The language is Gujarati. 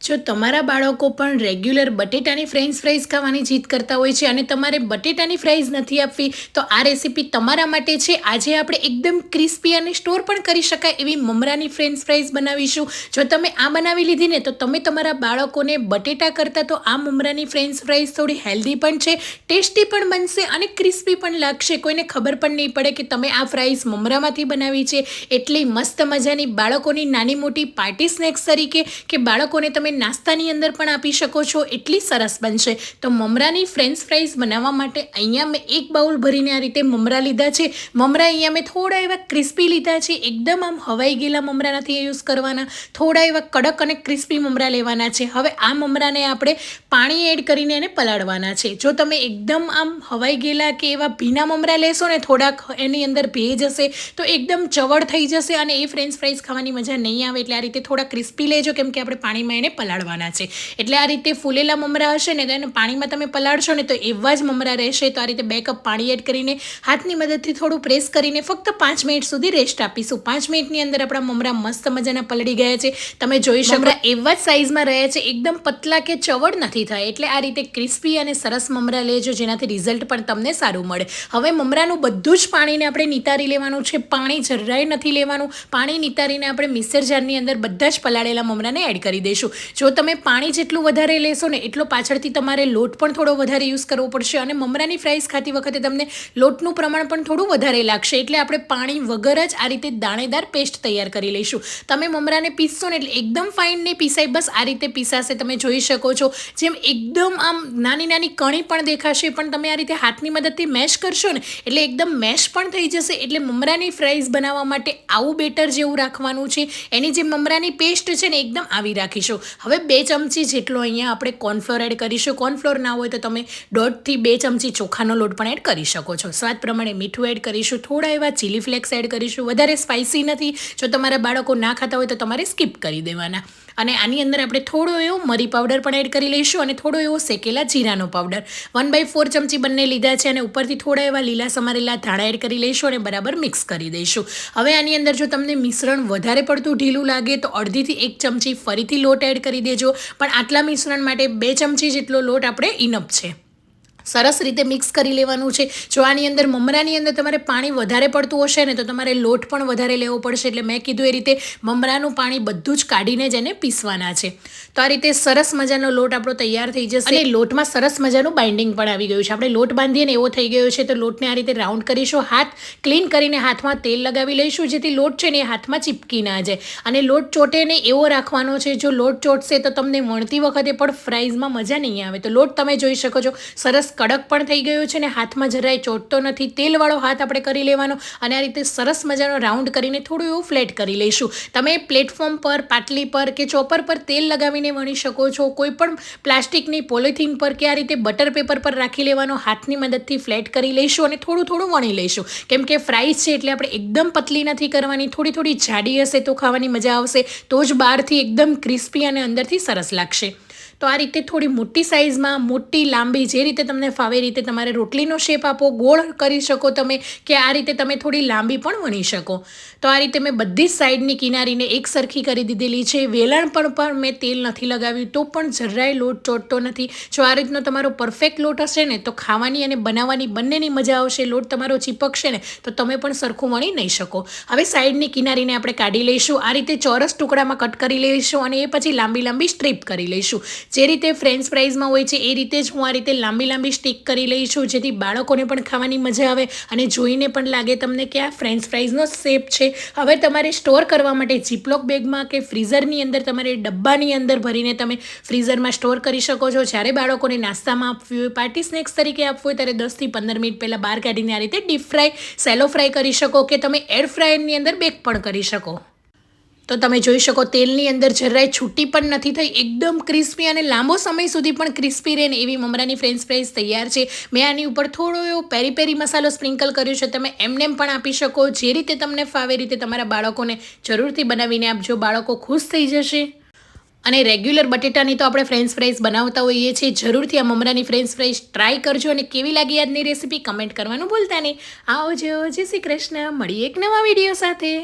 જો તમારા બાળકો પણ રેગ્યુલર બટેટાની ફ્રેન્ચ ફ્રાઈઝ ખાવાની જીદ કરતા હોય છે અને તમારે બટેટાની ફ્રાઈઝ નથી આપવી તો આ રેસીપી તમારા માટે છે. આજે આપણે એકદમ ક્રિસ્પી અને સ્ટોર પણ કરી શકાય એવી મમરાની ફ્રેન્ચ ફ્રાઈઝ બનાવીશું. જો તમે આ બનાવી લીધી ને તો તમે તમારા બાળકોને બટેટા કરતાં તો આ મમરાની ફ્રેન્ચ ફ્રાઈઝ થોડી હેલ્ધી પણ છે, ટેસ્ટી પણ બનશે અને ક્રિસ્પી પણ લાગશે. કોઈને ખબર પણ નહીં પડે કે તમે આ ફ્રાઈઝ મમરામાંથી બનાવી છે. એટલી મસ્ત મજાની બાળકોની નાની મોટી પાર્ટી સ્નેક્સ તરીકે કે બાળકોને તમે નાસ્તાની અંદર પણ આપી શકો છો, એટલી સરસ બનશે. તો મમરાની ફ્રેન્ચ ફ્રાઈઝ બનાવવા માટે અહીંયા મેં એક બાઉલ ભરીને આ રીતે મમરા લીધા છે. મમરા અહીંયા મેં થોડા એવા ક્રિસ્પી લીધા છે. એકદમ આમ હવાઈ ગયેલા મમરા નથી યુઝ કરવાના, થોડા એવા કડક અને ક્રિસ્પી મમરા લેવાના છે. હવે આ મમરાને આપણે પાણી એડ કરીને એને પલાળવાના છે. જો તમે એકદમ આમ હવાઈ ગયેલા કે એવા ભીના મમરા લેશો ને, થોડાક એની અંદર ભેજ હશે તો એકદમ ચવડ થઈ જશે અને એ ફ્રેન્ચ ફ્રાઈઝ ખાવાની મજા નહીં આવે. એટલે આ રીતે થોડા ક્રિસ્પી લેજો, કેમ કે આપણે પાણીમાં એને પલાળવાના છે. એટલે આ રીતે ફૂલેલા મમરા હશે ને તો એને પાણીમાં તમે પલાળશો ને તો એવા જ મમરા રહેશે. તો આ રીતે 2 કપ પાણી એડ કરીને હાથની મદદથી થોડું પ્રેસ કરીને ફક્ત 5 મિનિટ સુધી રેસ્ટ આપીશું. 5 મિનિટની અંદર આપણા મમરા મસ્ત મજાના પલળી ગયા છે. તમે જોઈ શકો મમરા એવા જ સાઇઝમાં રહ્યા છે, એકદમ પતલા કે ચવડ નથી થાય. એટલે આ રીતે ક્રિસ્પી અને સરસ મમરા લેજો, જેનાથી રિઝલ્ટ પણ તમને સારું મળે. હવે મમરાનું બધું જ પાણીને આપણે નિતારી લેવાનું છે. પાણી જરાય નથી લેવાનું. પાણી નિતારીને આપણે મિક્સર જારની અંદર બધા જ પલાળેલા મમરાને એડ કરી દઈશું. જો તમે પાણી જેટલું વધારે લેશો ને એટલો પાછળથી તમારે લોટ પણ થોડો વધારે યુઝ કરવો પડશે અને મમરાની ફ્રાઈઝ ખાતી વખતે તમને લોટનું પ્રમાણ પણ થોડું વધારે લાગશે. એટલે આપણે પાણી વગર જ આ રીતે દાણેદાર પેસ્ટ તૈયાર કરી લઈશું. તમે મમરાને પીસશો ને એટલે એકદમ ફાઇન નહીં પીસાય, બસ આ રીતે પીસાશે. તમે જોઈ શકો છો જેમ એકદમ આમ નાની નાની કણી પણ દેખાશે, પણ તમે આ રીતે હાથની મદદથી મેશ કરશો ને એટલે એકદમ મેશ પણ થઈ જશે. એટલે મમરાની ફ્રાઈઝ બનાવવા માટે આવું બેટર જેવું રાખવાનું છે. એની જે મમરાની પેસ્ટ છે ને એકદમ આવી રાખીશું. હવે 2 ચમચી જેટલો અહીંયા આપણે કોર્નફ્લોર એડ કરીશું. કોર્નફ્લોર ના હોય તો તમે 1.5 થી 2 ચમચી ચોખાનો લોટ પણ એડ કરી શકો છો. સ્વાદ પ્રમાણે મીઠું એડ કરીશું. થોડા એવા ચીલી ફ્લેક્સ એડ કરીશું. વધારે સ્પાઇસી નથી. જો તમારા બાળકો ના ખાતા હોય તો તમારે સ્કીપ કરી દેવાના. અને આની અંદર આપણે થોડો એવો મરી પાવડર પણ એડ કરી લઈશું અને થોડો એવો શેકેલા જીરાનો પાવડર 1/4 ચમચી બંને લીધા છે. અને ઉપરથી થોડા એવા લીલા સમારેલા ધાણા એડ કરી લઈશું અને બરાબર મિક્સ કરી દઈશું. હવે આની અંદર જો તમને મિશ્રણ વધારે પડતું ઢીલું લાગે તો 1/2 થી 1 ચમચી ફરીથી લોટ એડ કરી દેજો. પણ આટલા મિશ્રણ માટે 2 ચમચી જેટલો લોટ આપણે ઇનફ છે. સરસ રીતે મિક્સ કરી લેવાનું છે. જો આની અંદર મમરાની અંદર તમારે પાણી વધારે પડતું હશે ને તો તમારે લોટ પણ વધારે લેવો પડશે. એટલે મેં કીધું એ રીતે મમરાનું પાણી બધું જ કાઢીને જ એને પીસવાના છે. તો આ રીતે સરસ મજાનો લોટ આપણો તૈયાર થઈ જશે અને લોટમાં સરસ મજાનું બાઇન્ડિંગ પણ આવી ગયું છે. આપણે લોટ બાંધીએ ને એવો થઈ ગયો છે. તો લોટને આ રીતે રાઉન્ડ કરીશું. હાથ ક્લીન કરીને હાથમાં તેલ લગાવી લઈશું, જેથી લોટ છે ને એ હાથમાં ચીપકી ના જાય. અને લોટ ચોટે ને એવો રાખવાનો છે. જો લોટ ચોટશે તો તમને વણતી વખતે પણ ફ્રાઈઝમાં મજા નહીં આવે. તો લોટ તમે જોઈ શકો છો સરસ કડક પણ થઈ ગયો છે ને હાથમાં જરાય ચોટતો નથી. તેલવાળો હાથ આપણે કરી લેવાનો અને આ રીતે સરસ મજાનો રાઉન્ડ કરીને થોડું એવું ફ્લેટ કરી લઈશું. તમે પ્લેટફોર્મ પર, પાટલી પર કે ચોપર પર તેલ લગાવીને વણી શકો છો. કોઈ પણ પ્લાસ્ટિકની પોલિથીન પર કે આ રીતે બટર પેપર પર રાખી લેવાનો. હાથની મદદથી ફ્લેટ કરી લઈશું અને થોડું થોડું વણી લઈશું. કેમ કે ફ્રાઈઝ છે એટલે આપણે એકદમ પતલી નથી કરવાની. થોડી થોડી જાડી હશે તો ખાવાની મજા આવશે. તો જ બહારથી એકદમ ક્રિસ્પી અને અંદરથી સરસ લાગશે. તો આ રીતે થોડી મોટી સાઇઝમાં, મોટી લાંબી, જે રીતે તમને ફાવે રીતે તમારે રોટલીનો શેપ આપો. ગોળ કરી શકો તમે કે આ રીતે તમે થોડી લાંબી પણ વણી શકો. તો આ રીતે મેં બધી જ સાઈડની કિનારીને એક સરખી કરી દીધેલી છે. વેલણ પર પણ મેં તેલ નથી લગાવ્યું તો પણ જરાય લોટ ચોટતો નથી. જો આ રીતનો તમારો પરફેક્ટ લોટ હશે ને તો ખાવાની અને બનાવવાની બંનેની મજા આવશે. લોટ તમારો ચીપકશે ને તો તમે પણ સરખું વણી નહીં શકો. હવે સાઈડની કિનારીને આપણે કાઢી લઈશું. આ રીતે ચોરસ ટુકડામાં કટ કરી લઈશું અને એ પછી લાંબી લાંબી સ્ટ્રીપ કરી લઈશું. જે રીતે ફ્રેન્ચ ફ્રાઈઝમાં હોય છે એ રીતે જ હું આ રીતે લાંબી લાંબી સ્ટીક કરી લઈ છું, જેથી બાળકોને પણ ખાવાની મજા આવે અને જોઈને પણ લાગે તમને કે આ ફ્રેન્ચ ફ્રાઈઝનો શેપ છે. હવે તમારે સ્ટોર કરવા માટે જીપલોક બેગમાં કે ફ્રીઝરની અંદર તમારે ડબ્બાની અંદર ભરીને તમે ફ્રીઝરમાં સ્ટોર કરી શકો છો. જ્યારે બાળકોને નાસ્તામાં આપવી હોય, પાર્ટી સ્નેક્સ તરીકે આપવું હોય ત્યારે 10 થી 15 મિનિટ પહેલાં બહાર કાઢીને આ રીતે ડીપ ફ્રાય, સેલો ફ્રાય કરી શકો કે તમે એર ફ્રાયરની અંદર બેક પણ કરી શકો. તો તમે જોઈ શકો તેલની અંદર જરાય છૂટી પણ નથી થઈ. એકદમ ક્રિસ્પી અને લાંબો સમય સુધી પણ ક્રિસ્પી રહે ને એવી મમરાની ફ્રેન્ચ ફ્રાઈઝ તૈયાર છે. મેં આની ઉપર થોડો એવો પેરી પેરી મસાલો સ્પ્રિંકલ કર્યો છે. તમે એમનેમ પણ આપી શકો. જે રીતે તમને ફાવે રીતે તમારા બાળકોને જરૂરથી બનાવીને આપજો. બાળકો ખુશ થઈ જશે. અને રેગ્યુલર બટેટાની તો આપણે ફ્રેન્ચ ફ્રાઈઝ બનાવતા હોઈએ છીએ. જરૂરથી આ મમરાની ફ્રેન્ચ ફ્રાઈઝ ટ્રાય કરજો અને કેવી લાગી આજની રેસીપી કમેન્ટ કરવાનું ભૂલતા નહીં. આવજો. જય શ્રી કૃષ્ણ. મળીએ એક નવા વિડીયો સાથે.